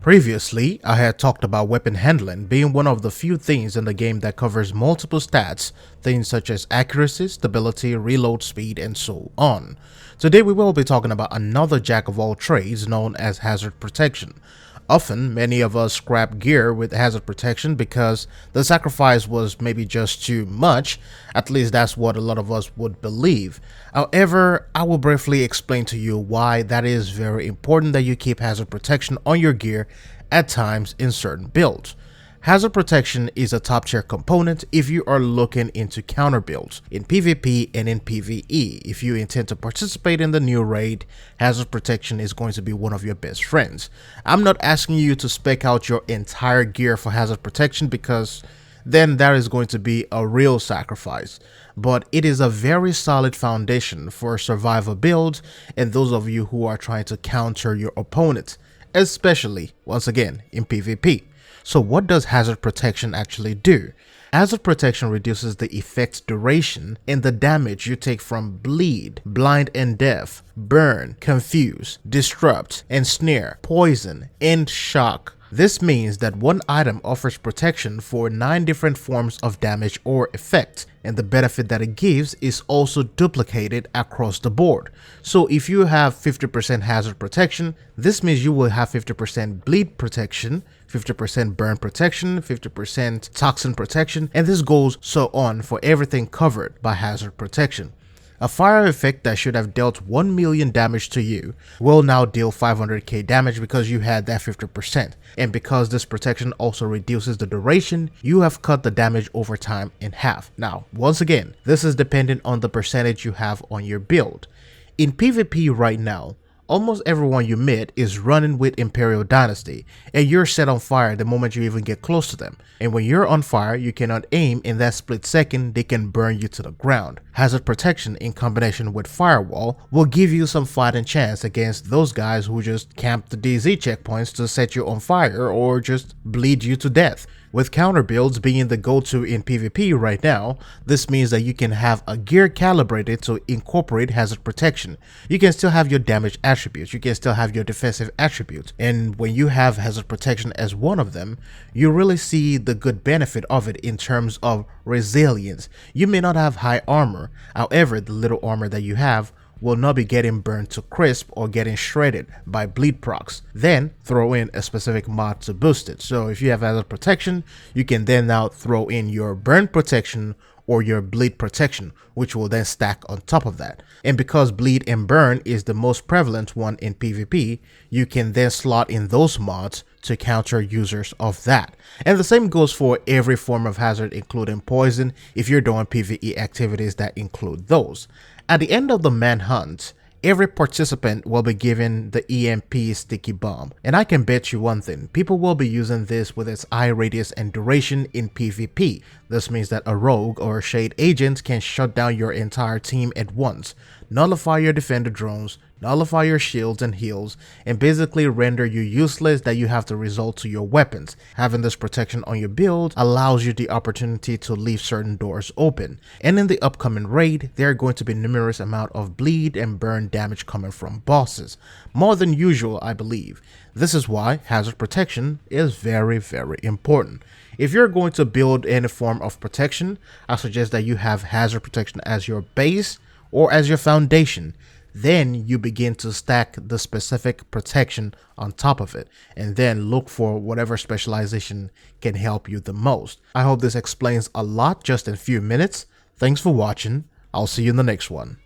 Previously, I had talked about weapon handling being one of the few things in the game that covers multiple stats, things such as accuracy, stability, reload speed, and so on. Today we will be talking about another jack of all trades known as hazard protection. Often, many of us scrap gear with hazard protection because the sacrifice was maybe just too much. At least that's what a lot of us would believe. However, I will briefly explain to you why that is very important that you keep hazard protection on your gear at times in certain builds. Hazard protection is a top tier component if you are looking into counter builds in PvP and in PvE. If you intend to participate in the new raid, hazard protection is going to be one of your best friends. I'm not asking you to spec out your entire gear for hazard protection because then that is going to be a real sacrifice, but it is a very solid foundation for survival builds and those of you who are trying to counter your opponent, especially once again in PvP. So what does hazard protection actually do? Hazard protection reduces the effect's duration and the damage you take from bleed, blind and deaf, burn, confuse, disrupt, ensnare, poison, and shock. This means that one item offers protection for 9 different forms of damage or effect, and the benefit that it gives is also duplicated across the board. So if you have 50% hazard protection, this means you will have 50% bleed protection, 50% burn protection, 50% toxin protection, and this goes so on for everything covered by hazard protection. A fire effect that should have dealt 1 million damage to you will now deal 500k damage because you had that 50%. And because this protection also reduces the duration, you have cut the damage over time in half. Now, once again, this is dependent on the percentage you have on your build. In PvP right now, almost everyone you meet is running with Imperial Dynasty, and you're set on fire the moment you even get close to them. And when you're on fire, you cannot aim. In that split second, they can burn you to the ground. Hazard protection in combination with firewall will give you some fighting chance against those guys who just camp the DZ checkpoints to set you on fire or just bleed you to death. With counter builds being the go-to in PvP right now, this means that you can have a gear calibrated to incorporate hazard protection. You can still have your damage attributes, you can still have your defensive attributes, and when you have hazard protection as one of them, you really see the good benefit of it in terms of resilience. You may not have high armor, however, the little armor that you have will not be getting burned to crisp or getting shredded by bleed procs. Then throw in a specific mod to boost it. So if you have hazard protection, you can then now throw in your burn protection or your bleed protection, which will then stack on top of that. And because bleed and burn is the most prevalent one in PvP, you can then slot in those mods to counter users of that. And the same goes for every form of hazard, including poison, if you're doing PvE activities that include those. At the end of the manhunt, every participant will be given the EMP sticky bomb, and I can bet you one thing, people will be using this with its eye radius and duration in PvP. This means that a rogue or a shade agent can shut down your entire team at once, nullify your defender drones, nullify your shields and heals, and basically render you useless that you have to resort to your weapons. Having this protection on your build allows you the opportunity to leave certain doors open. And in the upcoming raid, there are going to be numerous amount of bleed and burn damage coming from bosses. More than usual, I believe. This is why hazard protection is very, very important. If you're going to build any form of protection, I suggest that you have hazard protection as your base or as your foundation. Then you begin to stack the specific protection on top of it and then look for whatever specialization can help you the most. I hope this explains a lot just in a few minutes. Thanks for watching. I'll see you in the next one.